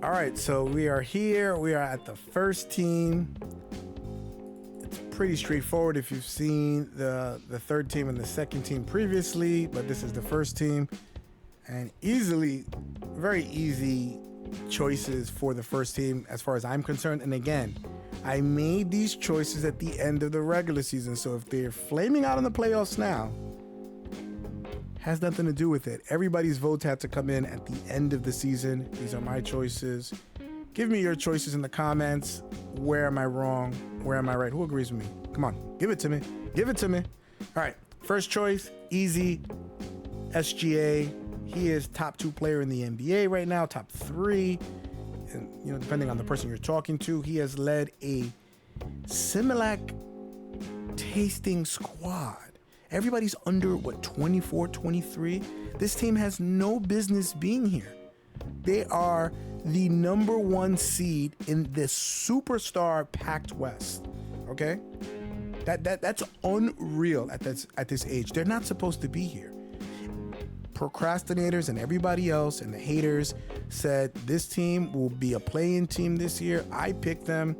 All right, so we are here. We are at the first team. It's pretty straightforward if you've seen the third team and the second team previously, but this is the first team. And very easy choices for the first team as far as I'm concerned. And again, I made these choices at the end of the regular season. So if they're flaming out in the playoffs now, has nothing to do with it. Everybody's votes had to come in at the end of the season. These are my choices. Give me your choices in the comments. Where am I wrong? Where am I right? Who agrees with me? Come on, give it to me. Give it to me. All right, first choice, easy. SGA. He is top 2 player in the NBA right now, top 3. And, depending on the person you're talking to, he has led a Similac tasting squad. Everybody's under, 24, 23? This team has no business being here. They are the number 1 seed in this superstar packed West, okay? That's unreal at this age. They're not supposed to be here. Procrastinators and everybody else and the haters said this team will be a play-in team this year. I picked them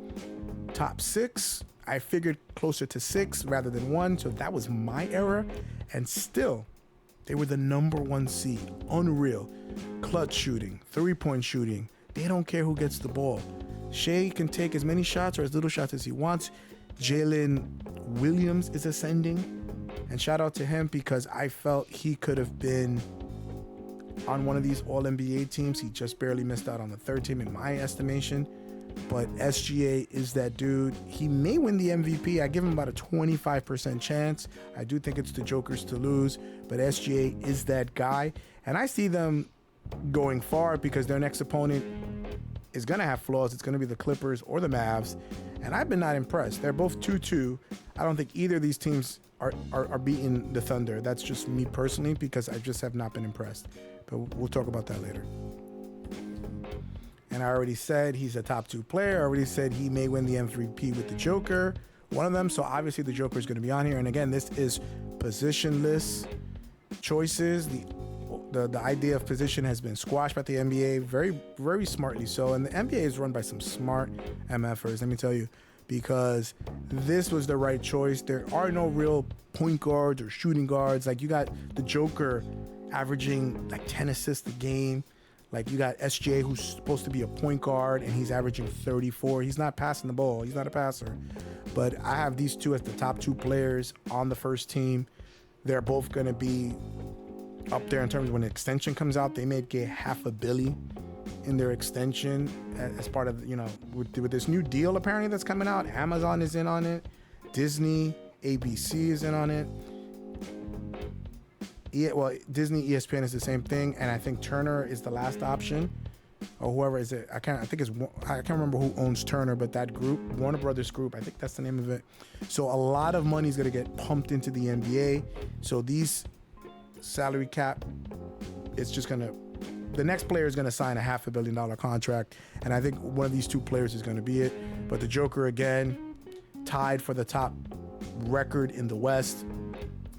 top 6. I figured closer to 6 rather than 1, so that was my error. And still, they were the number 1 seed. Unreal. Clutch shooting, 3-point shooting. They don't care who gets the ball. Shea can take as many shots or as little shots as he wants. Jalen Williams is ascending. And shout out to him because I felt he could have been on one of these All-NBA teams. He just barely missed out on the third team in my estimation. But SGA is that dude. He may win the MVP. I give him about a 25% chance. I do think it's the Jokers to lose, but SGA is that guy. And I see them going far because their next opponent is going to have flaws. It's going to be the Clippers or the Mavs. And I've been not impressed. They're both 2-2. I don't think either of these teams are beating the Thunder. That's just me personally because I just have not been impressed. But we'll talk about that later. And I already said he's a top 2 player. I already said he may win the MVP with the Joker, one of them. So obviously the Joker is going to be on here. And again, this is positionless choices. The idea of position has been squashed by the NBA very, very smartly so. And the NBA is run by some smart MFers, let me tell you, because this was the right choice. There are no real point guards or shooting guards. Like you got the Joker averaging like 10 assists a game. Like you got SGA who's supposed to be a point guard and he's averaging 34. He's not passing the ball. He's not a passer. But I have these two as the top 2 players on the first team. They're both going to be up there in terms of when the extension comes out. They may get $500 million in their extension as part of, with this new deal apparently that's coming out. Amazon is in on it. Disney, ABC is in on it. Disney, ESPN is the same thing, and I think Turner is the last option, or whoever is it. I can't remember who owns Turner, but that group, Warner Brothers Group, I think that's the name of it. So a lot of money is going to get pumped into the NBA. So these salary cap, it's just going to. The next player is going to sign a $500 million contract, and I think one of these 2 players is going to be it. But the Joker again, tied for the top record in the West,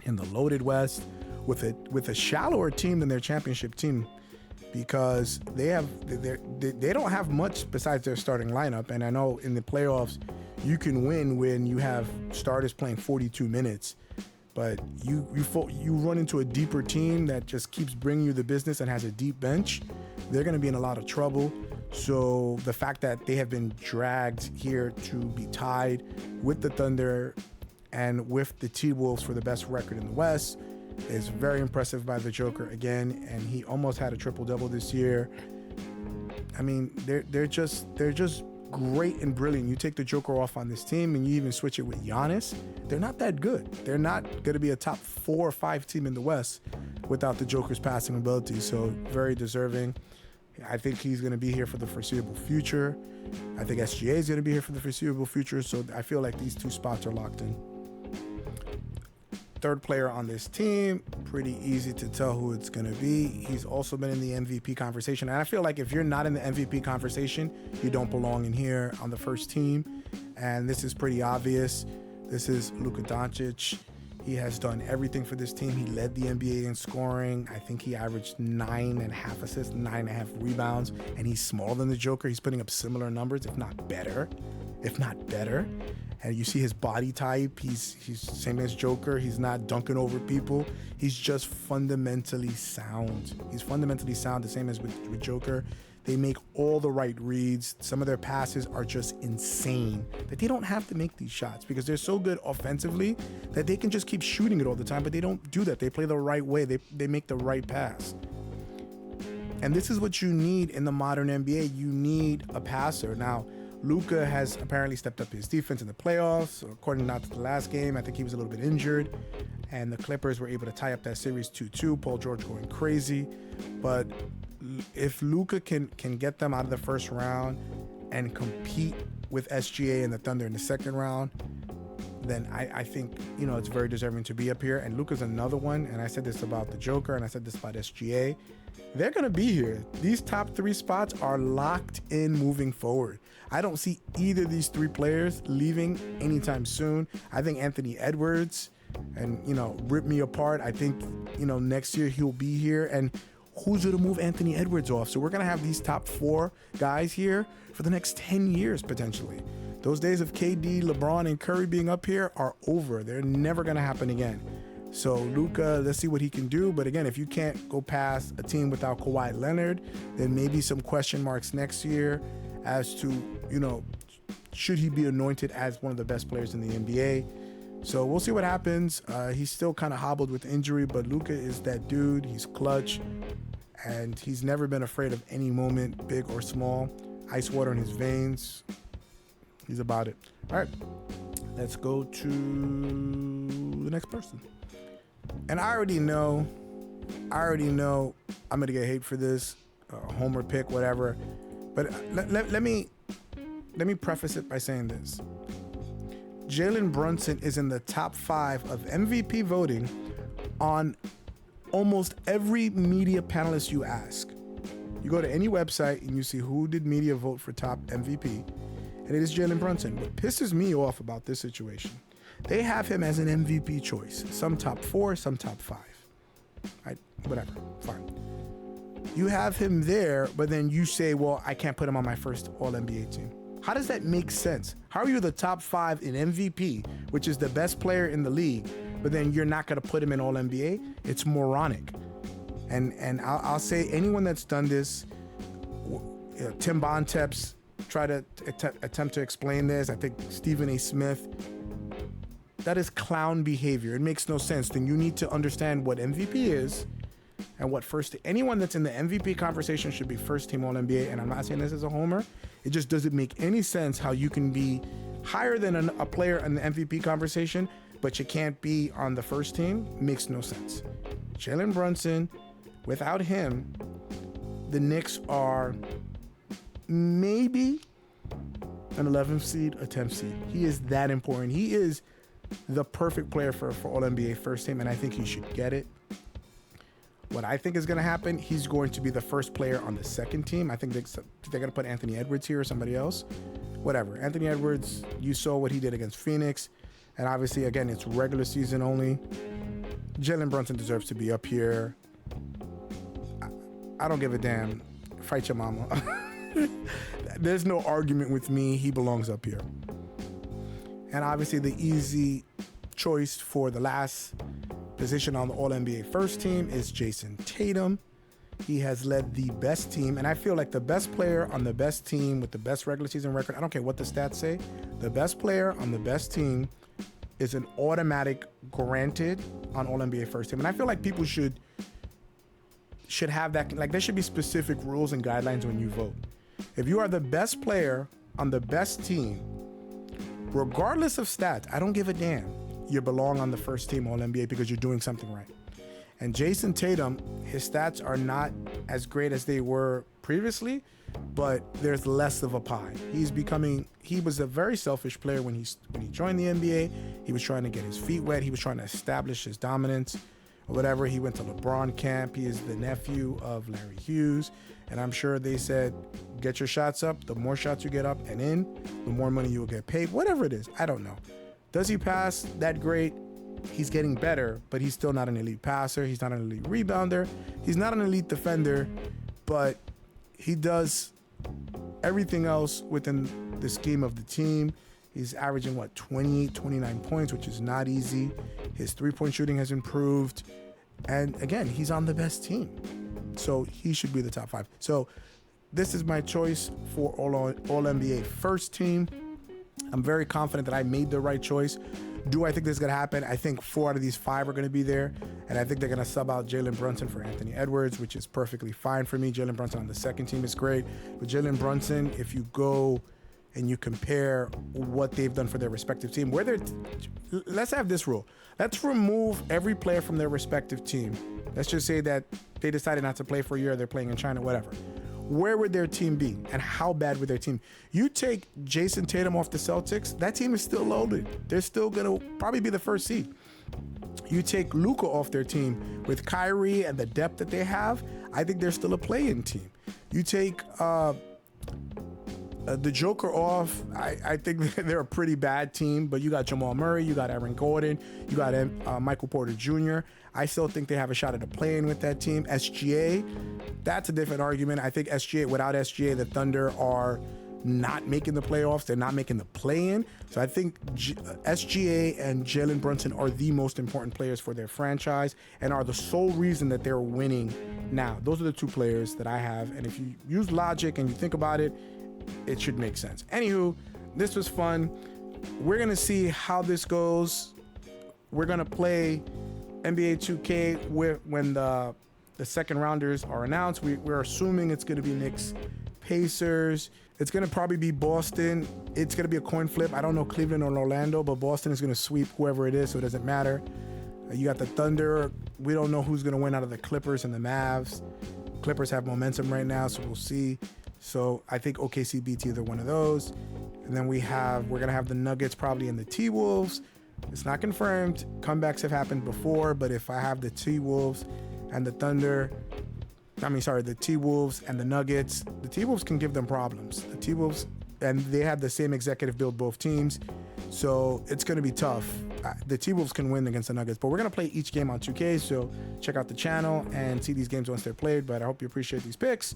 in the loaded West. With a shallower team than their championship team, because they don't have much besides their starting lineup. And I know in the playoffs you can win when you have starters playing 42 minutes, but you run into a deeper team that just keeps bringing you the business and has a deep bench. They're going to be in a lot of trouble. So the fact that they have been dragged here to be tied with the Thunder and with the T-Wolves for the best record in the West is very impressive by the Joker again, and he almost had a triple-double this year. I mean, they're just great and brilliant. You take the Joker off on this team and you even switch it with Giannis, they're not that good. They're not going to be a top 4 or 5 team in the West without the Joker's passing ability, so very deserving. I think he's going to be here for the foreseeable future. I think SGA is going to be here for the foreseeable future, so I feel like these 2 spots are locked in. Third player on this team, pretty easy to tell who it's going to be. He's also been in the MVP conversation. And I feel like if you're not in the MVP conversation, you don't belong in here on the first team. And this is pretty obvious. This is Luka Doncic. He has done everything for this team. He led the NBA in scoring. I think he averaged 9.5 assists, 9.5 rebounds, and he's smaller than the Joker. He's putting up similar numbers, if not better. And you see his body type. He's same as Joker. He's not dunking over people. He's just fundamentally sound. He's fundamentally sound, the same as with Joker. They make all the right reads. Some of their passes are just insane. That they don't have to make these shots because they're so good offensively that they can just keep shooting it all the time, but they don't do that. They play the right way. They make the right pass. And this is what you need in the modern NBA. You need a passer. Now, Luka has apparently stepped up his defense in the playoffs. According to the last game, I think he was a little bit injured. And the Clippers were able to tie up that series 2-2. Paul George going crazy. But if Luka can get them out of the first round and compete with SGA and the Thunder in the second round, then I think, it's very deserving to be up here. And Luka's another one, and I said this about the Joker, and I said this about SGA. They're going to be here. These top 3 spots are locked in moving forward. I don't see either of these 3 players leaving anytime soon. I think Anthony Edwards, and, rip me apart. I think, next year he'll be here. And who's going to move Anthony Edwards off? So we're going to have these top 4 guys here for the next 10 years, potentially. Those days of KD, LeBron, and Curry being up here are over. They're never going to happen again. So Luka, let's see what he can do. But again, if you can't go past a team without Kawhi Leonard, then maybe some question marks next year as to, should he be anointed as one of the best players in the NBA? So we'll see what happens. He's still kind of hobbled with injury, but Luka is that dude. He's clutch, and he's never been afraid of any moment, big or small. Ice water in his veins. He's about it. All right, let's go to the next person. And I already know I'm gonna get hate for this, homer pick, whatever. But let me preface it by saying this. Jalen Brunson is in the top 5 of MVP voting on almost every media panelist you ask. You go to any website and you see who did media vote for top MVP, and it is Jalen Brunson. What pisses me off about this situation, they have him as an MVP choice. Some top 4, some top 5. Right? Whatever, fine. You have him there, but then you say, well, I can't put him on my first All-NBA team. How does that make sense? How are you the top 5 in MVP, which is the best player in the league, but then you're not going to put him in All-NBA? It's moronic. And I'll say anyone that's done this, Tim Bontemps tried to attempt to explain this. I think Stephen A. Smith. That is clown behavior. It makes no sense. Then you need to understand what MVP is and what anyone that's in the MVP conversation should be first team All-NBA. And I'm not saying this as a homer. It just doesn't make any sense how you can be higher than a player in the MVP conversation, but you can't be on the first team. Makes no sense. Jalen Brunson, without him, the Knicks are maybe an 11th seed, a 10th seed. He is that important. He is the perfect player for All-NBA first team, and I think he should get it. What I think is going to happen, he's going to be the first player on the second team. I think they're going to put Anthony Edwards here or somebody else. Whatever. Anthony Edwards, you saw what he did against Phoenix. And obviously, again, it's regular season only. Jalen Brunson deserves to be up here. I don't give a damn. Fight your mama. There's no argument with me. He belongs up here. And obviously, the easy choice for the last position on the All-NBA first team is Jason Tatum. He has led the best team, and I feel like the best player on the best team with the best regular season record, I don't care what the stats say, the best player on the best team is an automatic granted on All-NBA first team. And I feel like people should have that, like there should be specific rules and guidelines when you vote. If you are the best player on the best team, regardless of stats, I don't give a damn. You belong on the first team All-NBA because you're doing something right. And Jason Tatum, his stats are not as great as they were previously, but there's less of a pie. He was a very selfish player when he joined the NBA. He was trying to get his feet wet. He was trying to establish his dominance or whatever. He went to LeBron camp. He is the nephew of Larry Hughes. And I'm sure they said, get your shots up. The more shots you get up and in, the more money you will get paid. Whatever it is, I don't know. Does he pass that great? he's getting better, but he's still not an elite passer. He's not an elite rebounder. He's not an elite defender, but he does everything else within the scheme of the team. He's averaging, 28, 29 points, which is not easy. His three-point shooting has improved. And again, he's on the best team. So he should be the top 5. So this is my choice for all NBA first team. I'm very confident that I made the right choice. Do I think this is going to happen? I think 4 out of these 5 are going to be there. And I think they're going to sub out Jalen Brunson for Anthony Edwards, which is perfectly fine for me. Jalen Brunson on the second team is great. But Jalen Brunson, if you go and you compare what they've done for their respective team, let's have this rule. Let's remove every player from their respective team. Let's just say that they decided not to play for a year, they're playing in China, whatever. Where would their team be, and how bad would their team? You take Jason Tatum off the Celtics, that team is still loaded. They're still gonna probably be the first seed. You take Luka off their team with Kyrie and the depth that they have, I think they're still a play-in team. You take the Joker off, I think they're a pretty bad team, but you got Jamal Murray, you got Aaron Gordon, you got Michael Porter Jr. I still think they have a shot at a play-in with that team. SGA, that's a different argument. I think without SGA, the Thunder are not making the playoffs. They're not making the play-in. So I think SGA and Jalen Brunson are the most important players for their franchise and are the sole reason that they're winning now. Those are the 2 players that I have. And if you use logic and you think about it, it should make sense. Anywho, this was fun. We're going to see how this goes. We're going to play NBA 2K when the second rounders are announced. We're assuming it's going to be Knicks Pacers. It's going to probably be Boston. It's going to be a coin flip. I don't know Cleveland or Orlando, but Boston is going to sweep whoever it is, so it doesn't matter. You got the Thunder. We don't know who's going to win out of the Clippers and the Mavs. Clippers have momentum right now, so we'll see. So I think OKC beats either one of those. And then we're going to have the Nuggets probably in the T-Wolves. It's not confirmed. Comebacks have happened before, but if I have the T-Wolves and the the T-Wolves and the Nuggets, the T-Wolves can give them problems. The T-Wolves, and they have the same executive build both teams, so it's going to be tough. The T-Wolves can win against the Nuggets, but we're going to play each game on 2K, so check out the channel and see these games once they're played, but I hope you appreciate these picks,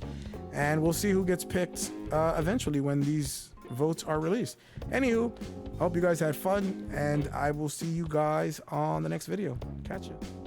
and we'll see who gets picked eventually when these votes are released. Anywho, I hope you guys had fun, and I will see you guys on the next video. Catch you.